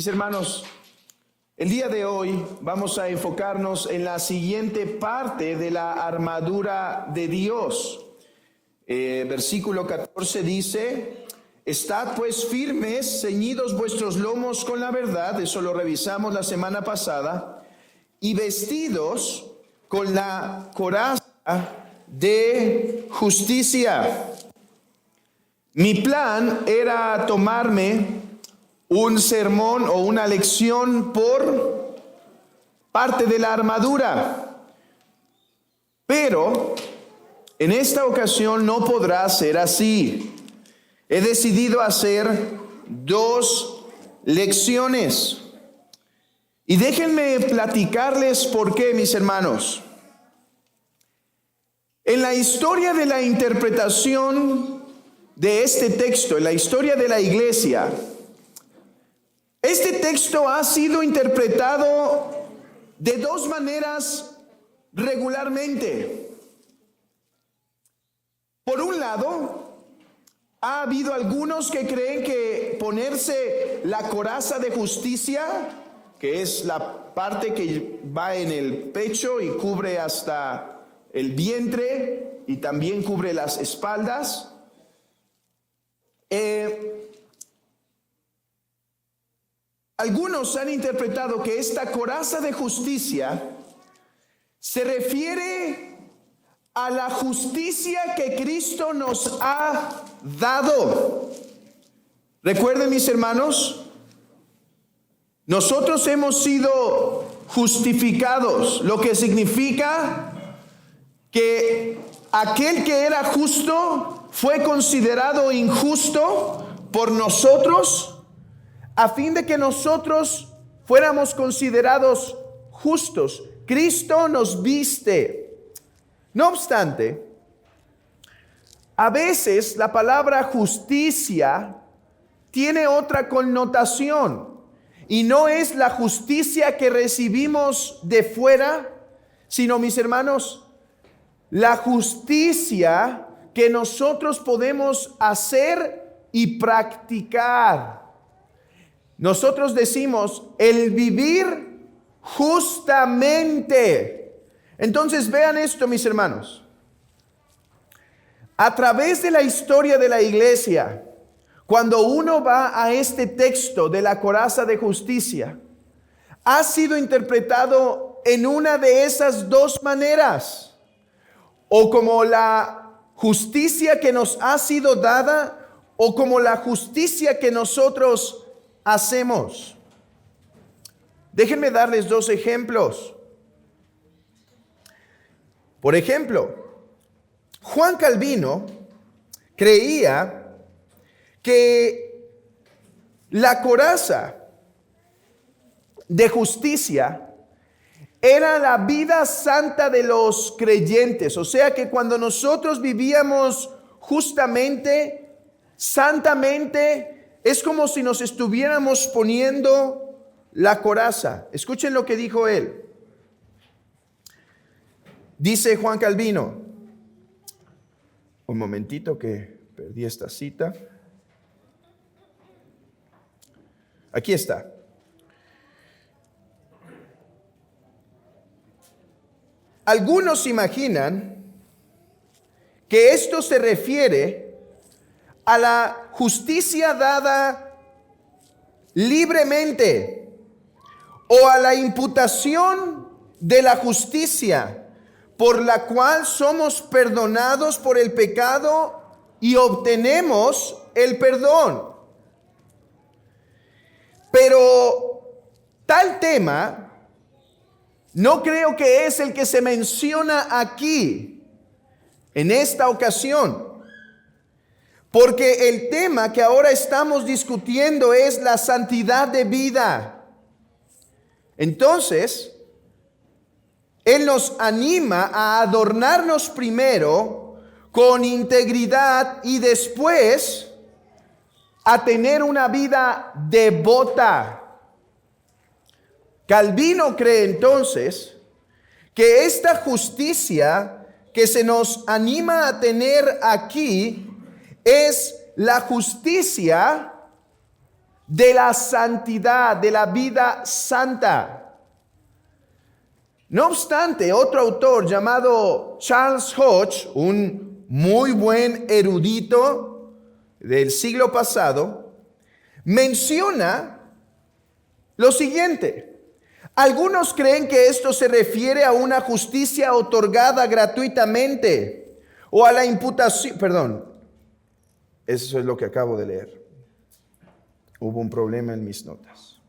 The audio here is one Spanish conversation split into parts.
Mis hermanos, el día de hoy vamos a enfocarnos en la siguiente parte de la armadura de Dios. Versículo 14 dice: Estad pues firmes, ceñidos vuestros lomos con la verdad, eso lo revisamos la semana pasada, y vestidos con la coraza de justicia. Mi plan era tomarme un sermón o una lección por parte de la armadura, pero en esta ocasión no podrá ser así. He decidido hacer dos lecciones. Y déjenme platicarles por qué, mis hermanos. En la historia de la interpretación de este texto, en la historia de la iglesia, este texto ha sido interpretado de dos maneras regularmente. Por un lado, ha habido algunos que creen que ponerse la coraza de justicia, que es la parte que va en el pecho y cubre hasta el vientre y también cubre las espaldas, algunos han interpretado que esta coraza de justicia se refiere a la justicia que Cristo nos ha dado. Recuerden, mis hermanos, nosotros hemos sido justificados, lo que significa que aquel que era justo fue considerado injusto por nosotros, a fin de que nosotros fuéramos considerados justos. Cristo nos viste. No obstante, a veces la palabra justicia tiene otra connotación, y no es la justicia que recibimos de fuera, sino, mis hermanos, la justicia que nosotros podemos hacer y practicar. Nosotros decimos el vivir justamente. Entonces vean esto, mis hermanos. A través de la historia de la iglesia, cuando uno va a este texto de la coraza de justicia, ha sido interpretado en una de esas dos maneras, o como la justicia que nos ha sido dada, o como la justicia que nosotros hacemos. Déjenme darles dos ejemplos. Por ejemplo, Juan Calvino creía que la coraza de justicia era la vida santa de los creyentes. O sea que cuando nosotros vivíamos justamente, santamente, es como si nos estuviéramos poniendo la coraza. Escuchen lo que dijo él. Dice Juan Calvino, un momentito que perdí esta cita. Aquí está. Algunos imaginan que esto se refiere a la justicia dada libremente o a la imputación de la justicia por la cual somos perdonados por el pecado y obtenemos el perdón. Pero tal tema no creo que es el que se menciona aquí en esta ocasión. Porque el tema que ahora estamos discutiendo es la santidad de vida. Entonces, Él nos anima a adornarnos primero con integridad y después a tener una vida devota. Calvino cree entonces que esta justicia que se nos anima a tener aquí es la justicia de la santidad, de la vida santa. No obstante, otro autor llamado Charles Hodge, un muy buen erudito del siglo pasado, menciona lo siguiente: algunos creen que esto se refiere a una justicia otorgada gratuitamente o a la imputación, perdón, eso es lo que acabo de leer. Hubo un problema en mis notas.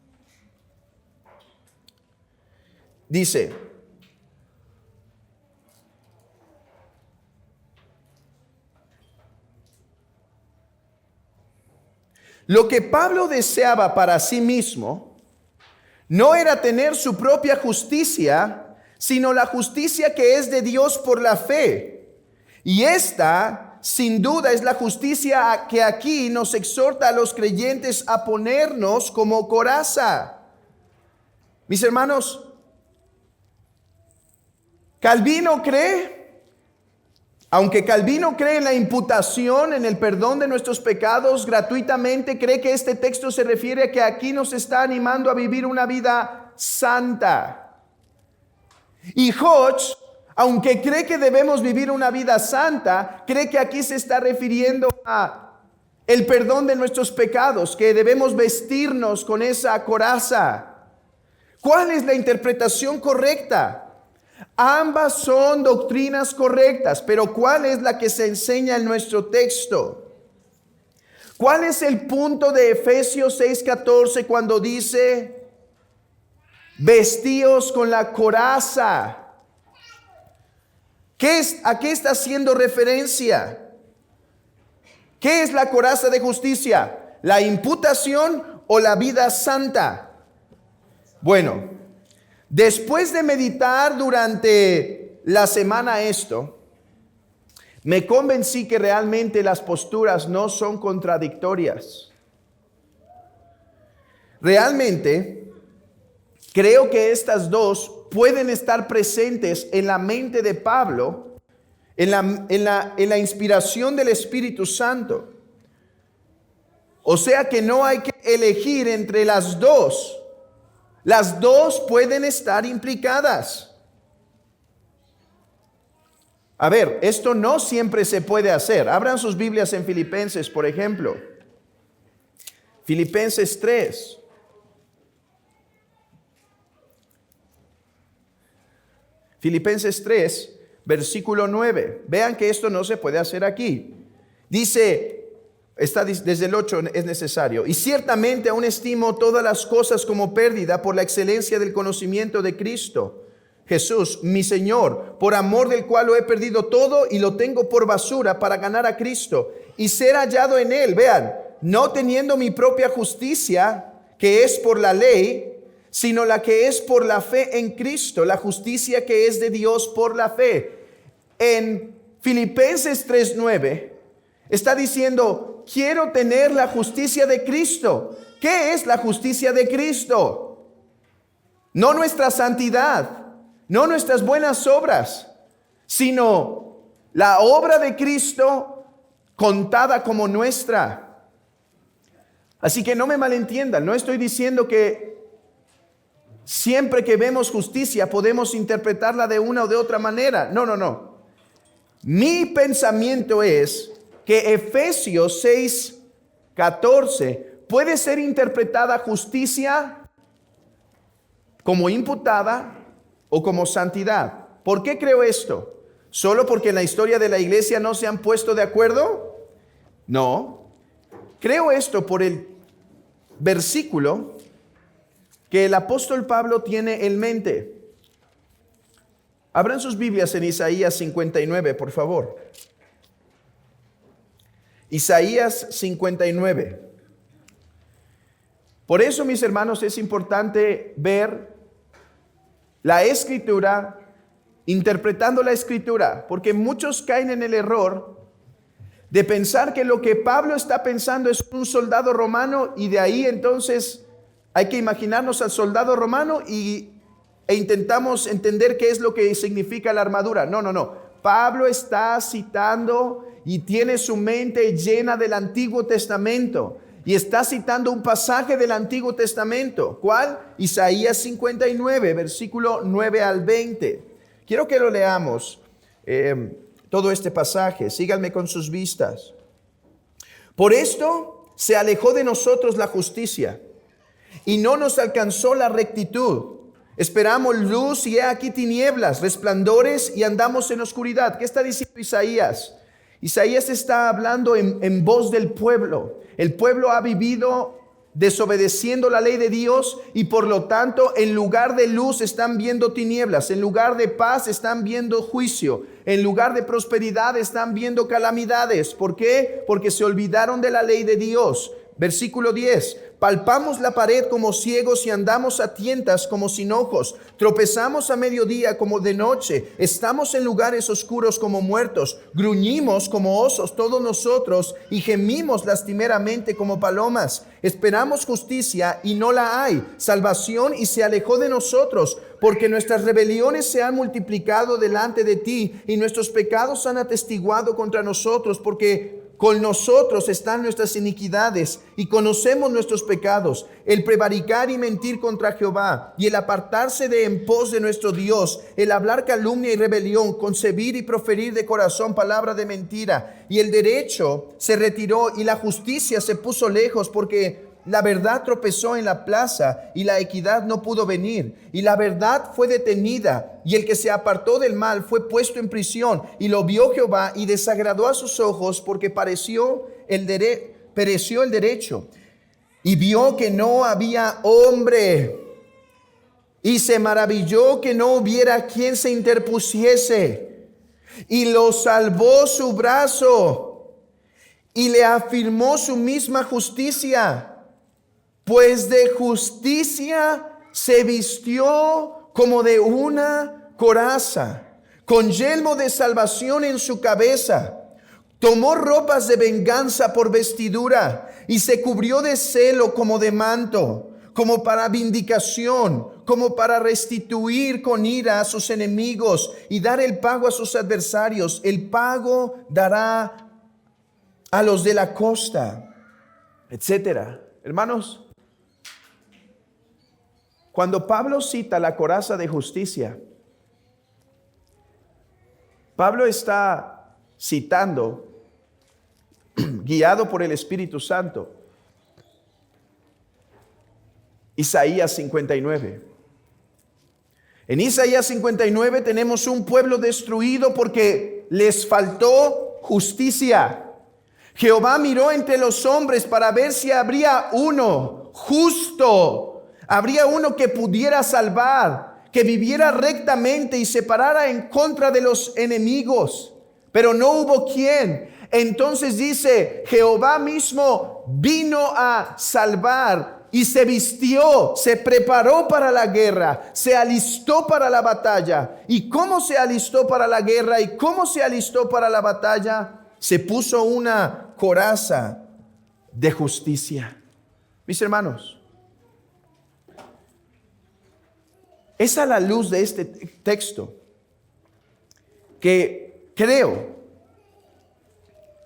Dice: lo que Pablo deseaba para sí mismo no era tener su propia justicia, sino la justicia que es de Dios por la fe. Y esta, sin duda, es la justicia que aquí nos exhorta a los creyentes a ponernos como coraza. Mis hermanos, aunque Calvino cree en la imputación, en el perdón de nuestros pecados gratuitamente, cree que este texto se refiere a que aquí nos está animando a vivir una vida santa. Y Hodge, aunque cree que debemos vivir una vida santa, cree que aquí se está refiriendo a el perdón de nuestros pecados, que debemos vestirnos con esa coraza. ¿Cuál es la interpretación correcta? Ambas son doctrinas correctas, pero ¿cuál es la que se enseña en nuestro texto? ¿Cuál es el punto de Efesios 6:14 cuando dice: vestíos con la coraza? ¿A qué está haciendo referencia? ¿Qué es la coraza de justicia? ¿La imputación o la vida santa? Bueno, después de meditar durante la semana esto, me convencí que realmente las posturas no son contradictorias. Realmente creo que estas dos pueden estar presentes en la mente de Pablo, en la inspiración del Espíritu Santo. O sea que no hay que elegir entre las dos. Las dos pueden estar implicadas. A ver, esto no siempre se puede hacer. Abran sus Biblias en Filipenses, por ejemplo. Filipenses 3. Filipenses 3, versículo 9. Vean que esto no se puede hacer aquí. Dice, está desde el 8, es necesario. Y ciertamente aún estimo todas las cosas como pérdida por la excelencia del conocimiento de Cristo Jesús, mi Señor, por amor del cual lo he perdido todo y lo tengo por basura para ganar a Cristo y ser hallado en Él. Vean, no teniendo mi propia justicia, que es por la ley, sino la que es por la fe en Cristo, la justicia que es de Dios por la fe. En Filipenses 3:9 está diciendo: quiero tener la justicia de Cristo. ¿Qué es la justicia de Cristo? No nuestra santidad, no nuestras buenas obras, sino la obra de Cristo contada como nuestra. Así que no me malentiendan, no estoy diciendo que siempre que vemos justicia podemos interpretarla de una o de otra manera. No. Mi pensamiento es que Efesios 6:14 puede ser interpretada justicia como imputada o como santidad. ¿Por qué creo esto? ¿Solo porque en la historia de la iglesia no se han puesto de acuerdo? No. Creo esto por el versículo que el apóstol Pablo tiene en mente. Abran sus Biblias en Isaías 59, por favor. Isaías 59. Por eso, mis hermanos, es importante ver la Escritura, interpretando la Escritura, porque muchos caen en el error de pensar que lo que Pablo está pensando es un soldado romano y de ahí entonces hay que imaginarnos al soldado romano e intentamos entender qué es lo que significa la armadura. No. Pablo está citando y tiene su mente llena del Antiguo Testamento. Y está citando un pasaje del Antiguo Testamento. ¿Cuál? Isaías 59, versículo 9 al 20. Quiero que lo leamos, todo este pasaje. Síganme con sus vistas. Por esto se alejó de nosotros la justicia y no nos alcanzó la rectitud. Esperamos luz y he aquí tinieblas, resplandores y andamos en oscuridad. ¿Qué está diciendo Isaías? Isaías está hablando en voz del pueblo. El pueblo ha vivido desobedeciendo la ley de Dios y por lo tanto en lugar de luz están viendo tinieblas, en lugar de paz están viendo juicio, en lugar de prosperidad están viendo calamidades. ¿Por qué? Porque se olvidaron de la ley de Dios. Versículo 10. Palpamos la pared como ciegos y andamos a tientas como sin ojos. Tropezamos a mediodía como de noche. Estamos en lugares oscuros como muertos. Gruñimos como osos todos nosotros y gemimos lastimeramente como palomas. Esperamos justicia y no la hay. Salvación y se alejó de nosotros. Porque nuestras rebeliones se han multiplicado delante de ti y nuestros pecados han atestiguado contra nosotros, porque con nosotros están nuestras iniquidades y conocemos nuestros pecados, el prevaricar y mentir contra Jehová y el apartarse de en pos de nuestro Dios, el hablar calumnia y rebelión, concebir y proferir de corazón palabra de mentira. Y el derecho se retiró y la justicia se puso lejos, porque la verdad tropezó en la plaza y la equidad no pudo venir. Y la verdad fue detenida y el que se apartó del mal fue puesto en prisión. Y lo vio Jehová y desagradó a sus ojos porque pereció el derecho. Y vio que no había hombre. Y se maravilló que no hubiera quien se interpusiese. Y lo salvó su brazo y le afirmó su misma justicia. Pues de justicia se vistió como de una coraza, con yelmo de salvación en su cabeza. Tomó ropas de venganza por vestidura y se cubrió de celo como de manto, como para vindicación, como para restituir con ira a sus enemigos y dar el pago a sus adversarios. El pago dará a los de la costa, etcétera. Hermanos, cuando Pablo cita la coraza de justicia, Pablo está citando, guiado por el Espíritu Santo, Isaías 59. En Isaías 59 tenemos un pueblo destruido porque les faltó justicia. Jehová miró entre los hombres para ver si habría uno justo. Habría uno que pudiera salvar, que viviera rectamente y se parara en contra de los enemigos. Pero no hubo quien. Entonces dice, Jehová mismo vino a salvar y se vistió, se preparó para la guerra, se alistó para la batalla. ¿Y cómo se alistó para la guerra y cómo se alistó para la batalla? Se puso una coraza de justicia. Mis hermanos, es a la luz de este texto que creo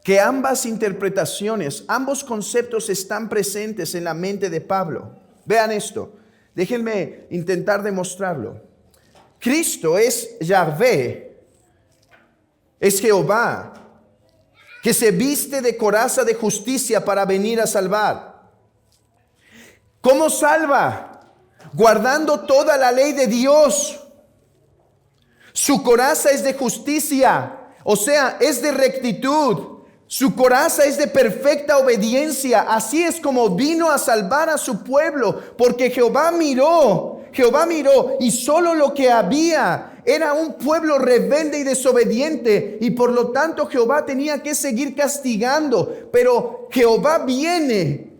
que ambas interpretaciones, ambos conceptos están presentes en la mente de Pablo. Vean esto, déjenme intentar demostrarlo. Cristo es Yahvé, es Jehová, que se viste de coraza de justicia para venir a salvar. ¿Cómo salva? Guardando toda la ley de Dios. Su coraza es de justicia, o sea, es de rectitud. Su coraza es de perfecta obediencia. Así es como vino a salvar a su pueblo, porque Jehová miró y solo lo que había era un pueblo rebelde y desobediente, y por lo tanto Jehová tenía que seguir castigando. Pero Jehová viene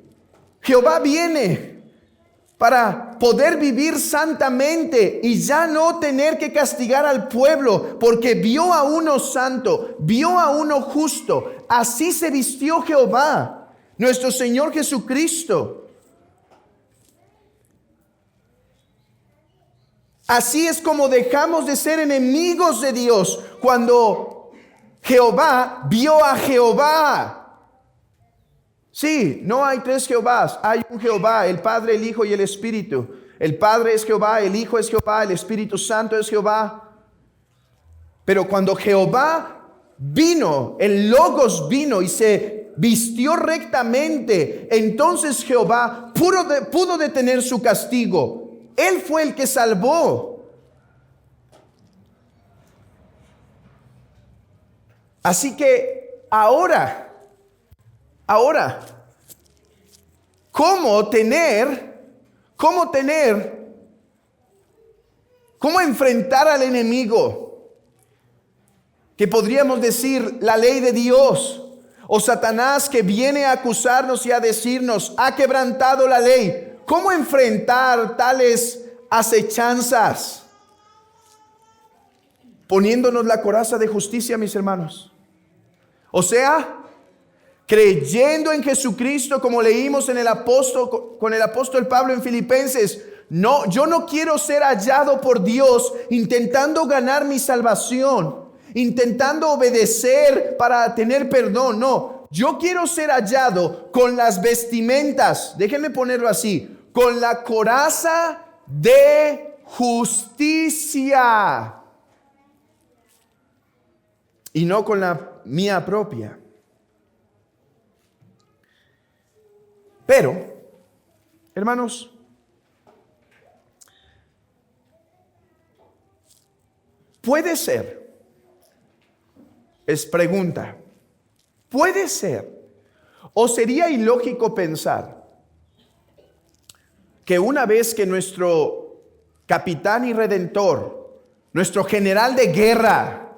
para poder vivir santamente y ya no tener que castigar al pueblo, porque vio a uno santo, vio a uno justo. Así se vistió Jehová, nuestro Señor Jesucristo. Así es como dejamos de ser enemigos de Dios, cuando Jehová vio a Jehová. Sí, no hay tres Jehovás, hay un Jehová, el Padre, el Hijo y el Espíritu. El Padre es Jehová, el Hijo es Jehová, el Espíritu Santo es Jehová. Pero cuando Jehová vino, el Logos vino y se vistió rectamente, entonces Jehová pudo detener su castigo. Él fue el que salvó. Así que ahora, ¿cómo enfrentar al enemigo? Que podríamos decir la ley de Dios, o Satanás que viene a acusarnos y a decirnos, ha quebrantado la ley. ¿Cómo enfrentar tales acechanzas? Poniéndonos la coraza de justicia, mis hermanos. O sea, creyendo en Jesucristo, como leímos con el apóstol Pablo en Filipenses. No, yo no quiero ser hallado por Dios intentando ganar mi salvación, intentando obedecer para tener perdón. No, yo quiero ser hallado con las vestimentas, déjenme ponerlo así, con la coraza de justicia y no con la mía propia. Pero, hermanos, puede ser, es pregunta, puede ser, o sería ilógico pensar que una vez que nuestro capitán y redentor, nuestro general de guerra,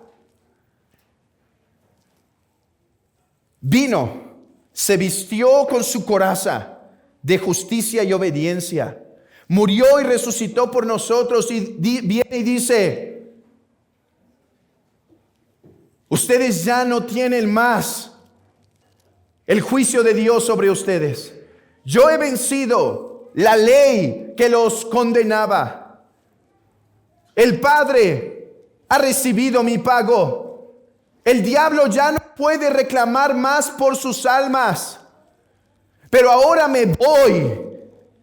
vino, se vistió con su coraza de justicia y obediencia, murió y resucitó por nosotros y viene y dice, ustedes ya no tienen más el juicio de Dios sobre ustedes. Yo he vencido la ley que los condenaba. El Padre ha recibido mi pago. El diablo ya no puede reclamar más por sus almas. Pero ahora me voy,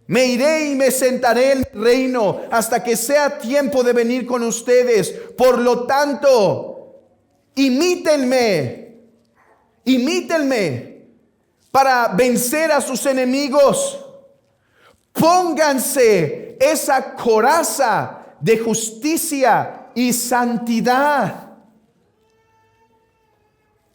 me iré y me sentaré en el reino hasta que sea tiempo de venir con ustedes. Por lo tanto, imítenme para vencer a sus enemigos. Pónganse esa coraza de justicia y santidad.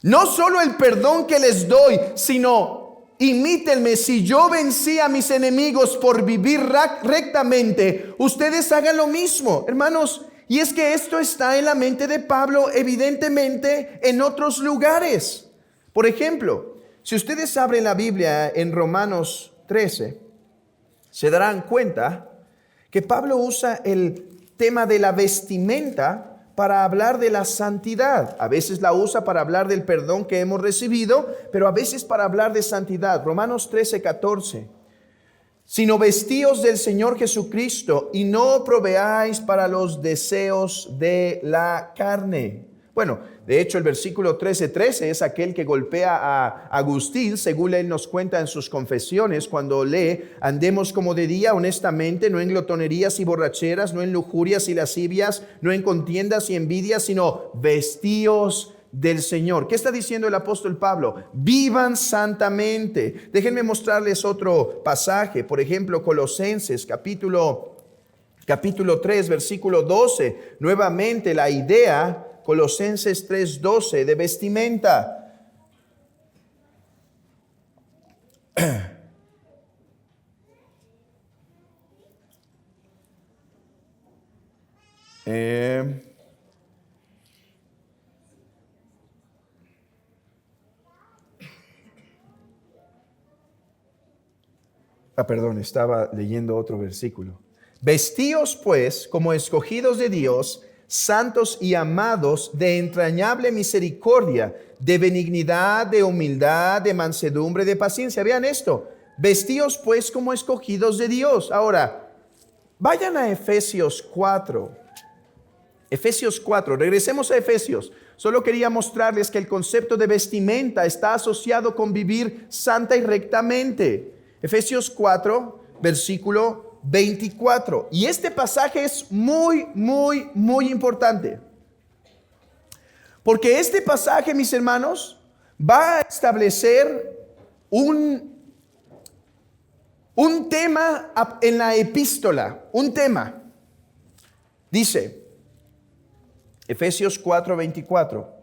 No solo el perdón que les doy, sino imítenme. Si yo vencí a mis enemigos por vivir rectamente, ustedes hagan lo mismo, hermanos. Y es que esto está en la mente de Pablo, evidentemente en otros lugares. Por ejemplo, si ustedes abren la Biblia en Romanos 13, se darán cuenta que Pablo usa el tema de la vestimenta para hablar de la santidad. A veces la usa para hablar del perdón que hemos recibido, pero a veces para hablar de santidad. Romanos 13:14. Sino vestíos del Señor Jesucristo y no proveáis para los deseos de la carne. Bueno, de hecho el versículo 13:13 es aquel que golpea a Agustín, según él nos cuenta en sus confesiones cuando lee, andemos como de día honestamente, no en glotonerías y borracheras, no en lujurias y lascivias, no en contiendas y envidias, sino vestíos del Señor. ¿Qué está diciendo el apóstol Pablo? Vivan santamente. Déjenme mostrarles otro pasaje, por ejemplo, Colosenses capítulo 3, versículo 12. Nuevamente la idea, Colosenses 3:12, de vestimenta. Perdón, estaba leyendo otro versículo. Vestíos pues como escogidos de Dios, santos y amados, de entrañable misericordia, de benignidad, de humildad, de mansedumbre, de paciencia. Vean esto, vestíos pues como escogidos de Dios. Ahora, vayan a Efesios 4. Efesios 4, regresemos a Efesios. Solo quería mostrarles que el concepto de vestimenta está asociado con vivir santa y rectamente. Efesios 4, versículo 24. Y este pasaje es muy importante. Porque este pasaje, mis hermanos, va a establecer un tema en la epístola, un tema. Dice, Efesios 4, 24.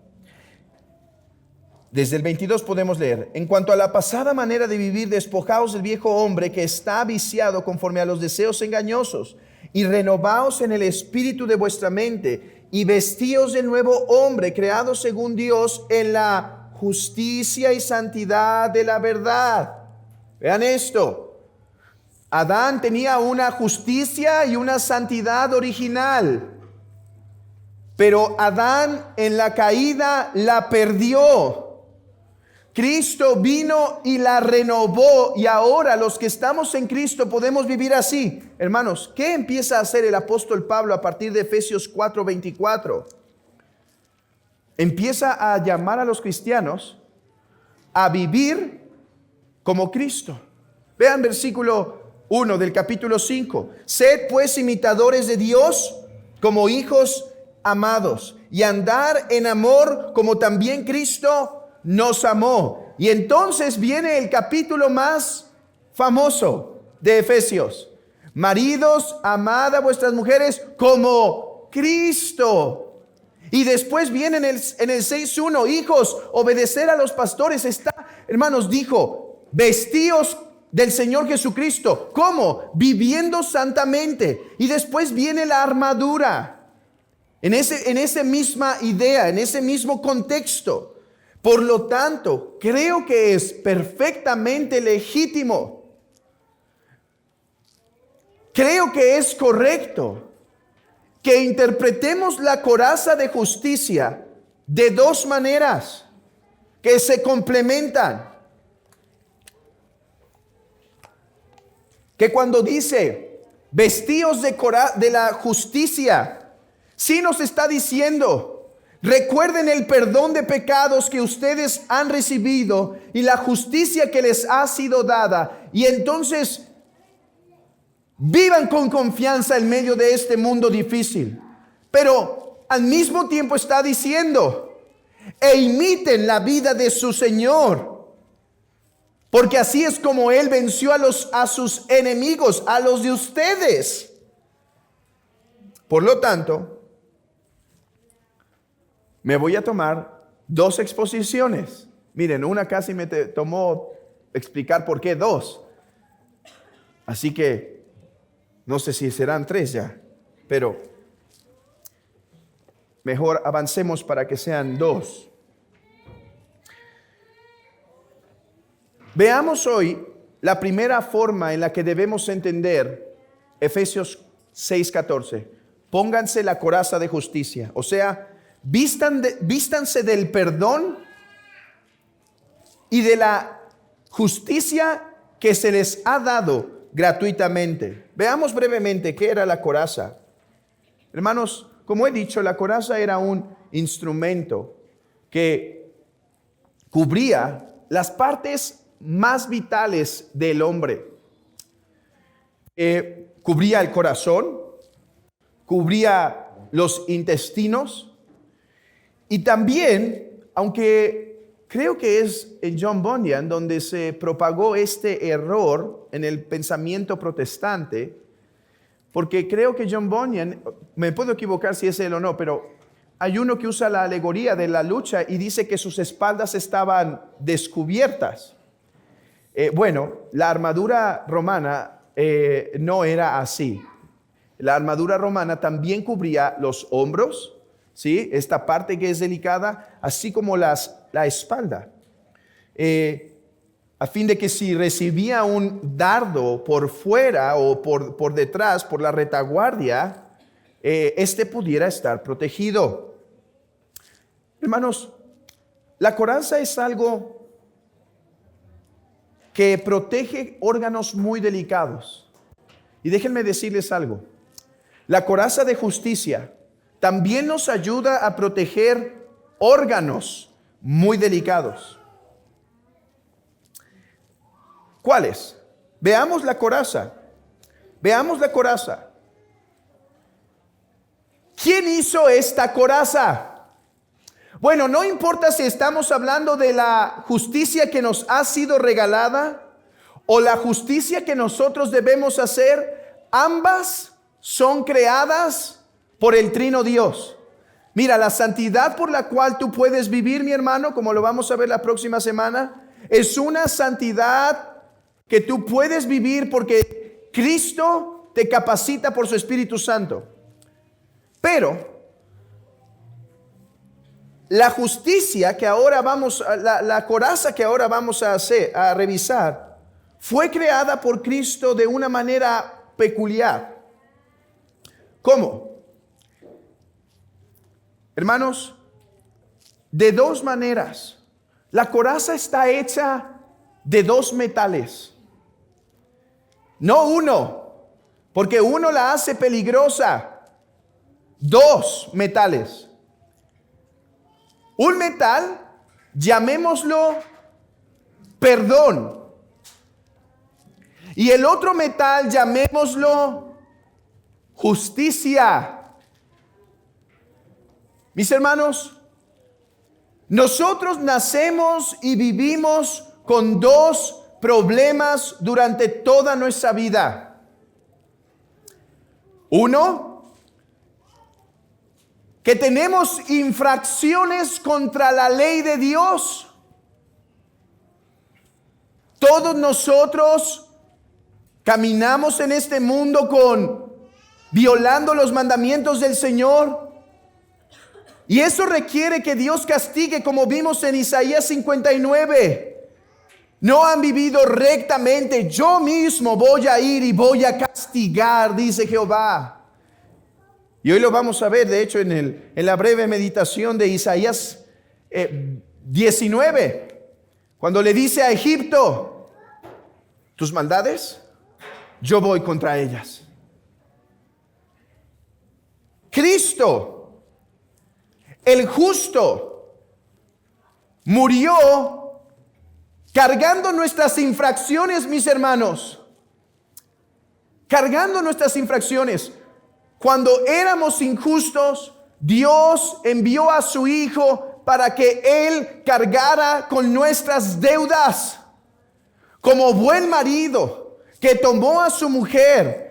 Desde el 22 podemos leer: en cuanto a la pasada manera de vivir, despojaos del viejo hombre que está viciado conforme a los deseos engañosos, y renovaos en el espíritu de vuestra mente, y vestíos del nuevo hombre, creado según Dios en la justicia y santidad de la verdad. Vean esto. Adán tenía una justicia y una santidad original, pero Adán en la caída la perdió. Cristo vino y la renovó, y ahora los que estamos en Cristo podemos vivir así. Hermanos, ¿qué empieza a hacer el apóstol Pablo a partir de Efesios 4:24? Empieza a llamar a los cristianos a vivir como Cristo. Vean versículo 1 del capítulo 5. Sed pues imitadores de Dios como hijos amados, y andar en amor como también Cristo nos amó. Y entonces viene el capítulo más famoso de Efesios. Maridos, amad a vuestras mujeres como Cristo. Y después viene en el 6:1, hijos, obedecer a los pastores. Hermanos, dijo, vestíos del Señor Jesucristo. ¿Cómo? Viviendo santamente. Y después viene la armadura. En esa misma idea, en ese mismo contexto. Por lo tanto, creo que es perfectamente legítimo. Creo que es correcto que interpretemos la coraza de justicia de dos maneras que se complementan. Que cuando dice vestíos de la justicia, sí nos está diciendo: recuerden el perdón de pecados que ustedes han recibido y la justicia que les ha sido dada. Y entonces vivan con confianza en medio de este mundo difícil. Pero al mismo tiempo está diciendo: e imiten la vida de su Señor, porque así es como Él venció a sus enemigos, a los de ustedes. Por lo tanto, me voy a tomar dos exposiciones. Miren, una casi me tomó explicar por qué dos. Así que no sé si serán tres ya, pero mejor avancemos para que sean dos. Veamos hoy la primera forma en la que debemos entender Efesios 6:14. Pónganse la coraza de justicia, o sea, vístanse del perdón y de la justicia que se les ha dado gratuitamente. Veamos brevemente qué era la coraza. Hermanos, como he dicho, la coraza era un instrumento que cubría las partes más vitales del hombre. Cubría el corazón, cubría los intestinos. Y también, aunque creo que es en John Bunyan donde se propagó este error en el pensamiento protestante, porque creo que John Bunyan, me puedo equivocar si es él o no, pero hay uno que usa la alegoría de la lucha y dice que sus espaldas estaban descubiertas. Bueno, la armadura romana no era así. La armadura romana también cubría los hombros, ¿sí? Esta parte que es delicada, así como la espalda. A fin de que si recibía un dardo por fuera o por detrás, por la retaguardia, este pudiera estar protegido. Hermanos, la coraza es algo que protege órganos muy delicados. Y déjenme decirles algo. La coraza de justicia también nos ayuda a proteger órganos muy delicados. ¿Cuáles? Veamos la coraza. Veamos la coraza. ¿Quién hizo esta coraza? Bueno, no importa si estamos hablando de la justicia que nos ha sido regalada o la justicia que nosotros debemos hacer, ambas son creadas por el Trino Dios. Mira, la santidad por la cual tú puedes vivir, mi hermano, como lo vamos a ver la próxima semana, es una santidad que tú puedes vivir porque Cristo te capacita por su Espíritu Santo. Pero la justicia que ahora la coraza que ahora vamos a revisar, fue creada por Cristo de una manera peculiar. ¿Cómo? Hermanos, de dos maneras. La coraza está hecha de dos metales. No uno, porque uno la hace peligrosa. Dos metales. Un metal, llamémoslo perdón. Y el otro metal, llamémoslo justicia. Mis hermanos, nosotros nacemos y vivimos con dos problemas durante toda nuestra vida. Uno, que tenemos infracciones contra la ley de Dios. Todos nosotros caminamos en este mundo violando los mandamientos del Señor. Y eso requiere que Dios castigue, como vimos en Isaías 59. No han vivido rectamente, yo mismo voy a ir y voy a castigar, dice Jehová. Y hoy lo vamos a ver, de hecho, en la breve meditación de Isaías 19, cuando le dice a Egipto, tus maldades, yo voy contra ellas. Cristo, el justo, murió cargando nuestras infracciones, mis hermanos, cargando nuestras infracciones. Cuando éramos injustos, Dios envió a su Hijo para que Él cargara con nuestras deudas. Como buen marido que tomó a su mujer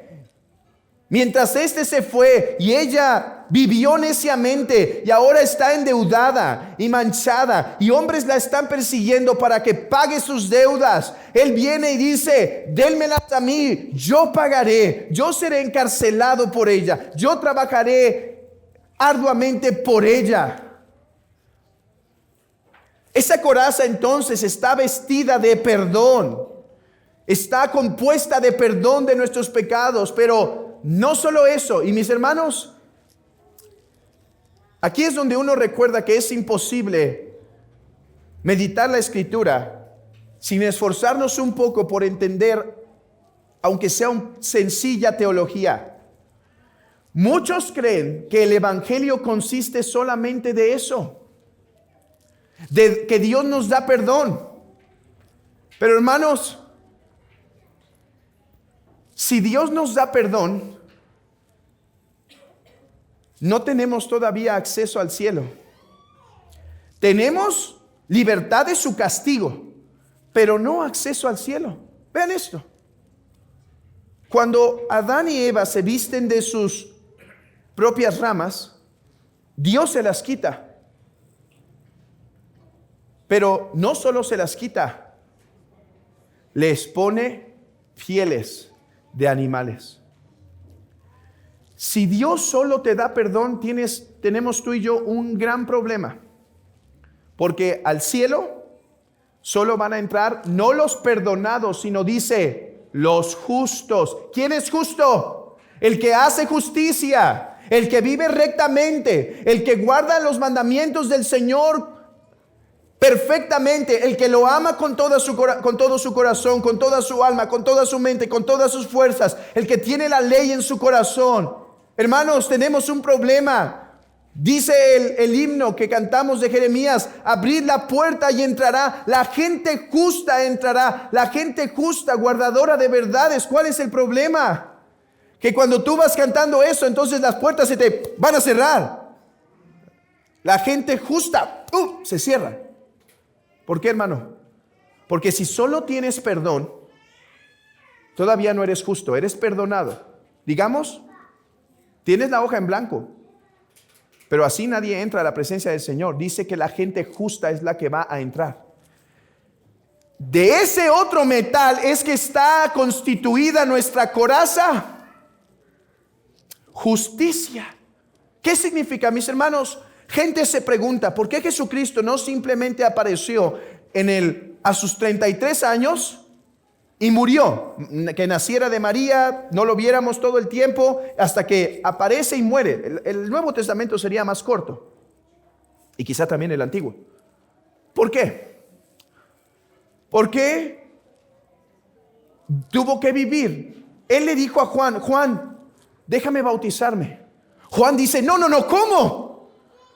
mientras éste se fue y ella vivió neciamente y ahora está endeudada y manchada y hombres la están persiguiendo para que pague sus deudas. Él viene y dice, dénmelas a mí, yo pagaré, yo seré encarcelado por ella, yo trabajaré arduamente por ella. Esa coraza entonces está vestida de perdón, está compuesta de perdón de nuestros pecados, pero no solo eso. Y mis hermanos, aquí es donde uno recuerda que es imposible meditar la Escritura sin esforzarnos un poco por entender, aunque sea una sencilla teología. Muchos creen que el Evangelio consiste solamente de eso, de que Dios nos da perdón. Pero hermanos, si Dios nos da perdón, no tenemos todavía acceso al cielo. Tenemos libertad de su castigo, pero no acceso al cielo. Vean esto. Cuando Adán y Eva se visten de sus propias ramas, Dios se las quita. Pero no solo se las quita, les pone pieles de animales. Si Dios solo te da perdón, tenemos tú y yo un gran problema. Porque al cielo solo van a entrar no los perdonados, sino dice los justos. ¿Quién es justo? El que hace justicia, el que vive rectamente, el que guarda los mandamientos del Señor perfectamente, el que lo ama con todo su corazón, con toda su alma, con toda su mente, con todas sus fuerzas, el que tiene la ley en su corazón. Hermanos, tenemos un problema Dice el himno que cantamos de Jeremías: abrid la puerta y entrará, la gente justa entrará, la gente justa, guardadora de verdades. ¿Cuál es el problema? Que cuando tú vas cantando eso, entonces las puertas se te van a cerrar. La gente justa se cierra. ¿Por qué, hermano? Porque si solo tienes perdón, todavía no eres justo, eres perdonado. Digamos, tienes la hoja en blanco, pero así nadie entra a la presencia del Señor. Dice que la gente justa es la que va a entrar. De ese otro metal es que está constituida nuestra coraza. Justicia. ¿Qué significa, mis hermanos? Gente se pregunta, ¿por qué Jesucristo no simplemente apareció a sus 33 años y murió? Que naciera de María, no lo viéramos todo el tiempo hasta que aparece y muere. El Nuevo Testamento sería más corto, y quizá también el Antiguo. ¿Por qué? ¿Por qué tuvo que vivir? Él le dijo a Juan: Juan, déjame bautizarme. Juan dice: no, ¿cómo?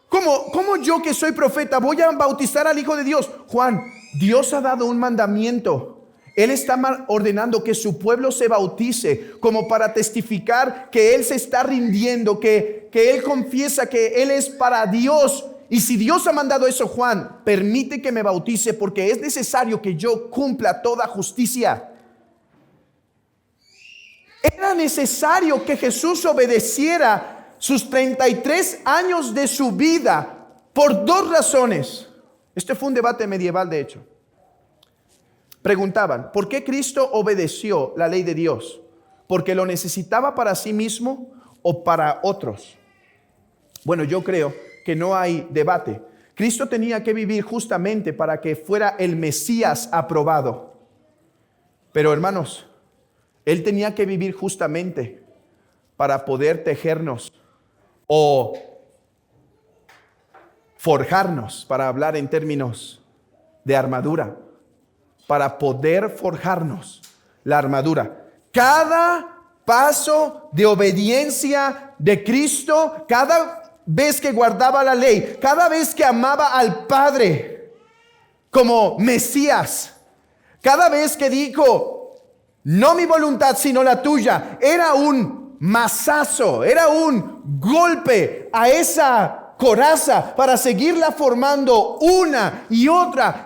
¿Cómo yo, que soy profeta, voy a bautizar al Hijo de Dios? Juan, Dios ha dado un mandamiento. Él está ordenando que su pueblo se bautice como para testificar que Él se está rindiendo, que Él confiesa que Él es para Dios. Y si Dios ha mandado eso, Juan, permite que me bautice porque es necesario que yo cumpla toda justicia. Era necesario que Jesús obedeciera sus 33 años de su vida por dos razones. Este fue un debate medieval, de hecho. Preguntaban: ¿por qué Cristo obedeció la ley de Dios? ¿Porque lo necesitaba para sí mismo o para otros? Bueno, yo creo que no hay debate. Cristo tenía que vivir justamente para que fuera el Mesías aprobado. Pero, hermanos, Él tenía que vivir justamente para poder tejernos o forjarnos, para hablar en términos de armadura, para poder forjarnos la armadura. Cada paso de obediencia de Cristo, cada vez que guardaba la ley, cada vez que amaba al Padre como Mesías, cada vez que dijo: no mi voluntad sino la tuya, era un mazazo, era un golpe a esa coraza para seguirla formando una y otra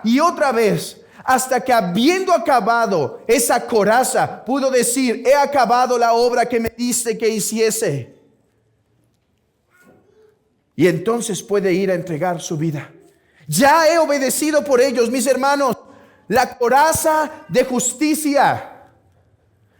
vez, hasta que, habiendo acabado esa coraza, pudo decir: he acabado la obra que me diste que hiciese. Y entonces puede ir a entregar su vida. Ya he obedecido por ellos, mis hermanos. La coraza de justicia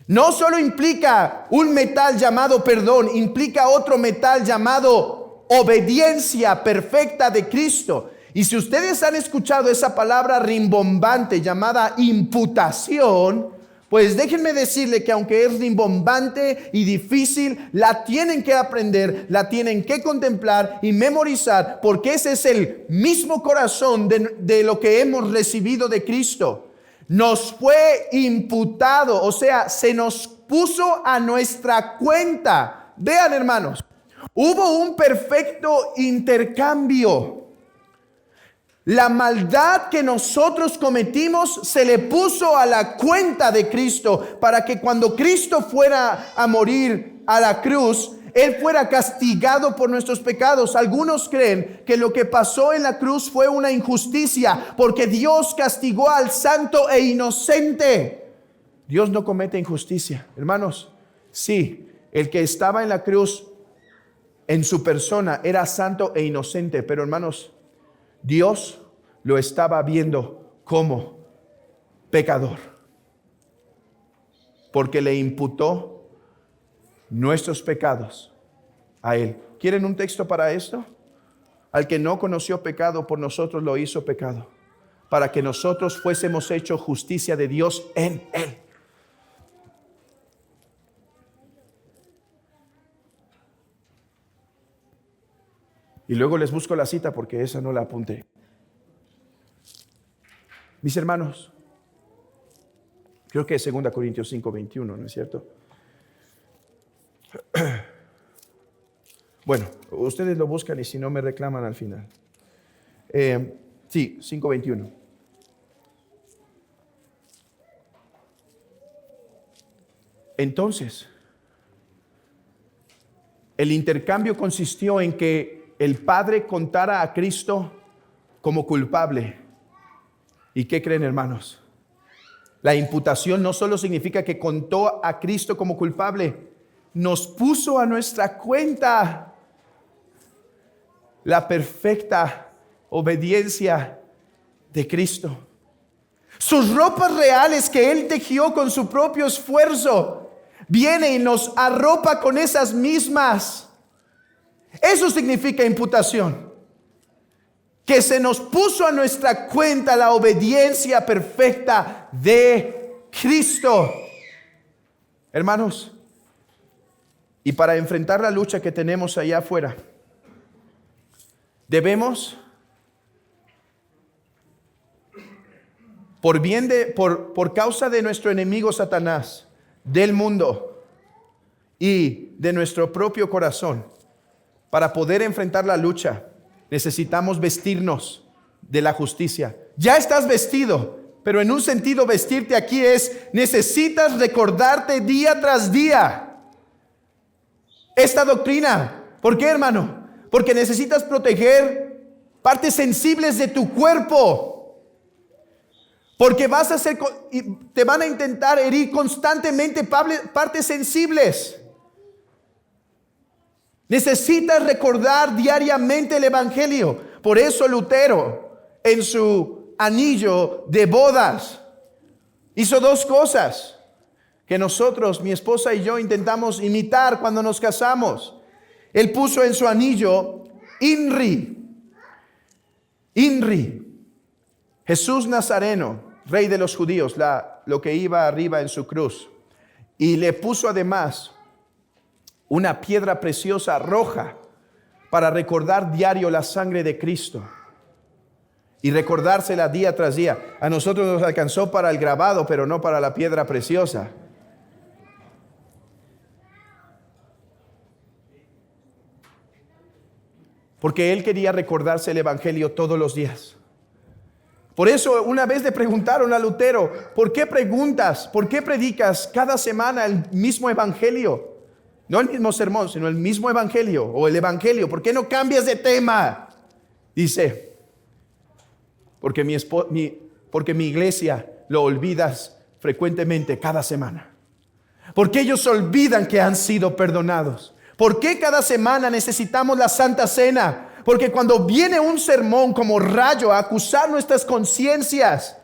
no solo implica un metal llamado perdón, implica otro metal llamado obediencia perfecta de Cristo. Y si ustedes han escuchado esa palabra rimbombante llamada imputación, pues déjenme decirle que aunque es rimbombante y difícil, la tienen que aprender, la tienen que contemplar y memorizar, porque ese es el mismo corazón de lo que hemos recibido de Cristo. Nos fue imputado, o sea, se nos puso a nuestra cuenta. Vean, hermanos, hubo un perfecto intercambio. La maldad que nosotros cometimos se le puso a la cuenta de Cristo, para que cuando Cristo fuera a morir a la cruz, Él fuera castigado por nuestros pecados. Algunos creen que lo que pasó en la cruz fue una injusticia, porque Dios castigó al santo e inocente. Dios no comete injusticia, hermanos. Sí, el que estaba en la cruz en su persona era santo e inocente, pero, hermanos, Dios lo estaba viendo como pecador, porque le imputó nuestros pecados a Él. ¿Quieren un texto para esto? Al que no conoció pecado, por nosotros lo hizo pecado, para que nosotros fuésemos hechos justicia de Dios en Él. Y luego les busco la cita porque esa no la apunté. Mis hermanos, creo que es 2 Corintios 5:21, ¿no es cierto? Bueno, Ustedes lo buscan y si no me reclaman al final. Sí, 5:21. Entonces, el intercambio consistió en que el Padre contara a Cristo como culpable. ¿Y qué creen, hermanos? La imputación no solo significa que contó a Cristo como culpable, nos puso a nuestra cuenta la perfecta obediencia de Cristo. Sus ropas reales que Él tejió con su propio esfuerzo, viene y nos arropa con esas mismas. Eso significa imputación. Que se nos puso a nuestra cuenta la obediencia perfecta de Cristo. Hermanos, y para enfrentar la lucha que tenemos allá afuera, debemos, por causa de nuestro enemigo Satanás, del mundo y de nuestro propio corazón, para poder enfrentar la lucha, necesitamos vestirnos de la justicia. Ya estás vestido, pero en un sentido vestirte aquí es, necesitas recordarte día tras día esta doctrina. ¿Por qué, hermano? Porque necesitas proteger partes sensibles de tu cuerpo. Porque te van a intentar herir constantemente partes sensibles. Necesitas recordar diariamente el Evangelio. Por eso Lutero, en su anillo de bodas, hizo dos cosas que nosotros, mi esposa y yo, intentamos imitar cuando nos casamos. Él puso en su anillo INRI, Jesús Nazareno, Rey de los judíos, lo que iba arriba en su cruz. Y le puso además una piedra preciosa roja para recordar diario la sangre de Cristo y recordársela día tras día. A nosotros nos alcanzó para el grabado, pero no para la piedra preciosa. Porque él quería recordarse el Evangelio todos los días. Por eso una vez le preguntaron a Lutero, ¿por qué predicas cada semana el mismo Evangelio? No el mismo sermón, sino el mismo Evangelio o el Evangelio. ¿Por qué no cambias de tema? Dice, porque mi iglesia lo olvidas frecuentemente cada semana. Porque ellos olvidan que han sido perdonados. ¿Por qué cada semana necesitamos la Santa Cena? Porque cuando viene un sermón como rayo a acusar nuestras conciencias,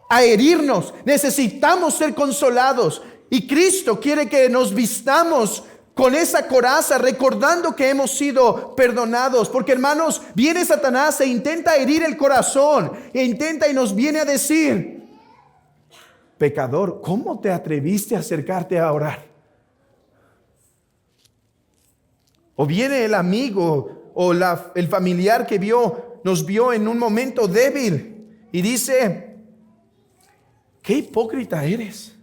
a herirnos, necesitamos ser consolados. Y Cristo quiere que nos vistamos con esa coraza, recordando que hemos sido perdonados. Porque, hermanos, viene Satanás e intenta herir el corazón, y nos viene a decir, pecador, ¿cómo te atreviste a acercarte a orar? O viene el amigo o el familiar que nos vio en un momento débil y dice, qué hipócrita eres.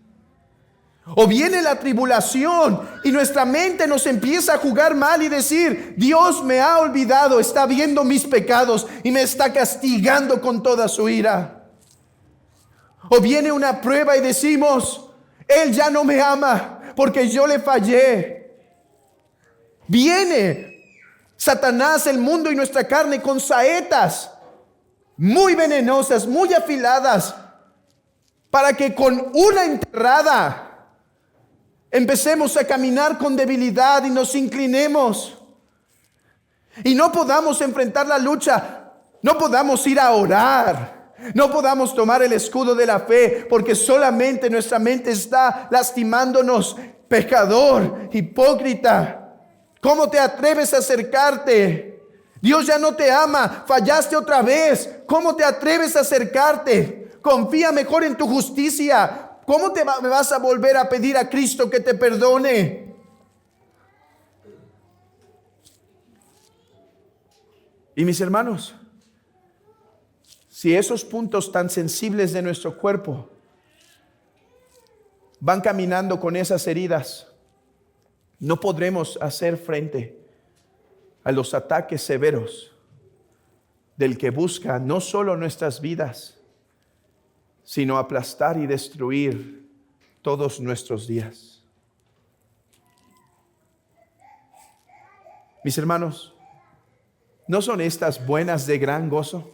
O viene la tribulación y nuestra mente nos empieza a jugar mal y decir, Dios me ha olvidado, está viendo mis pecados y me está castigando con toda su ira. O viene una prueba y decimos, Él ya no me ama porque yo le fallé. Viene Satanás, el mundo y nuestra carne con saetas muy venenosas, muy afiladas, para que con una enterrada empecemos a caminar con debilidad y nos inclinemos y no podamos enfrentar la lucha, no podamos ir a orar, no podamos tomar el escudo de la fe, porque solamente nuestra mente está lastimándonos. Pecador, hipócrita, ¿cómo te atreves a acercarte? Dios ya no te ama, fallaste otra vez. ¿Cómo te atreves a acercarte? Confía mejor en tu justicia. ¿Cómo me vas a volver a pedir a Cristo que te perdone? Y mis hermanos, si esos puntos tan sensibles de nuestro cuerpo van caminando con esas heridas, no podremos hacer frente a los ataques severos del que busca no solo nuestras vidas, sino aplastar y destruir todos nuestros días. Mis hermanos, ¿no son estas buenas de gran gozo?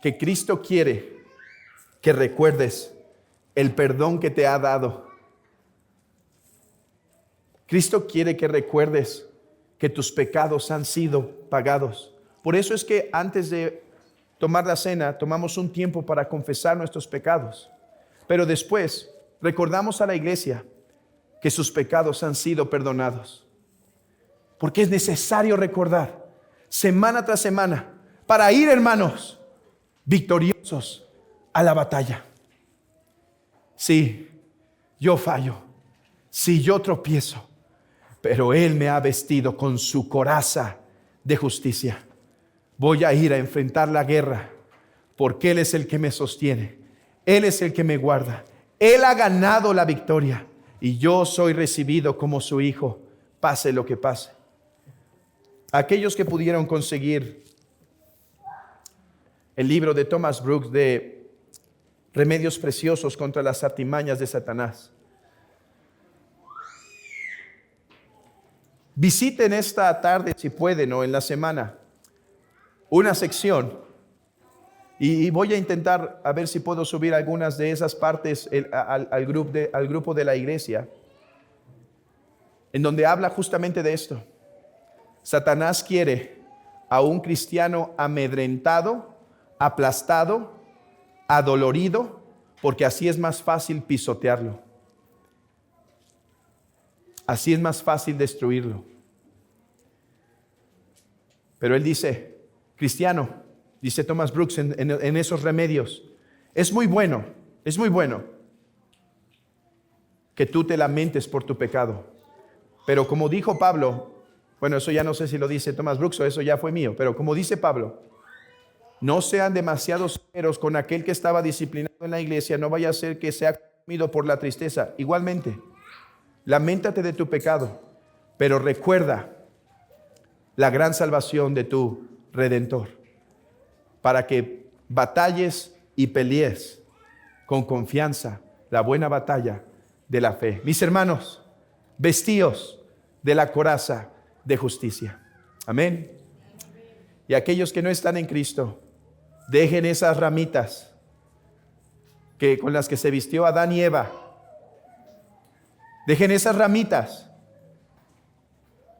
Que Cristo quiere que recuerdes el perdón que te ha dado. Cristo quiere que recuerdes que tus pecados han sido pagados. Por eso es que antes de tomar la cena, tomamos un tiempo para confesar nuestros pecados. Pero después recordamos a la iglesia que sus pecados han sido perdonados. Porque es necesario recordar semana tras semana para ir, hermanos, victoriosos a la batalla. Sí, yo fallo, sí, yo tropiezo, pero Él me ha vestido con su coraza de justicia. Voy a ir a enfrentar la guerra porque Él es el que me sostiene. Él es el que me guarda. Él ha ganado la victoria y yo soy recibido como su hijo, pase lo que pase. Aquellos que pudieron conseguir el libro de Thomas Brooks de Remedios Preciosos contra las artimañas de Satanás, visiten esta tarde, si pueden, o en la semana, una sección. Y voy a intentar a ver si puedo subir algunas de esas partes al grupo de la iglesia, en donde habla justamente de esto. Satanás quiere a un cristiano amedrentado, aplastado, adolorido, porque así es más fácil pisotearlo. Así es más fácil destruirlo. Pero él dice, cristiano, dice Thomas Brooks en esos remedios, es muy bueno que tú te lamentes por tu pecado. Pero como dijo Pablo, bueno, eso ya no sé si lo dice Thomas Brooks o eso ya fue mío, pero como dice Pablo, no sean demasiado severos con aquel que estaba disciplinado en la iglesia, no vaya a ser que sea comido por la tristeza. Igualmente, laméntate de tu pecado, pero recuerda la gran salvación de tu Redentor, para que batalles y pelees con confianza la buena batalla de la fe. Mis hermanos, vestíos de la coraza de justicia. Amén. Y aquellos que no están en Cristo, dejen esas ramitas con las que se vistió Adán y Eva. Dejen esas ramitas.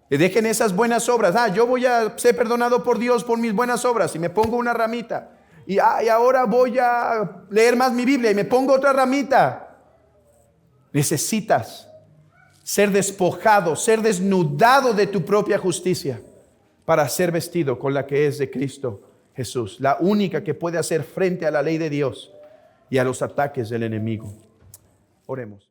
Y dejen esas buenas obras. Yo voy a ser perdonado por Dios por mis buenas obras y me pongo una ramita. Y ahora voy a leer más mi Biblia y me pongo otra ramita. Necesitas ser despojado, ser desnudado de tu propia justicia para ser vestido con la que es de Cristo Jesús, la única que puede hacer frente a la ley de Dios y a los ataques del enemigo. Oremos.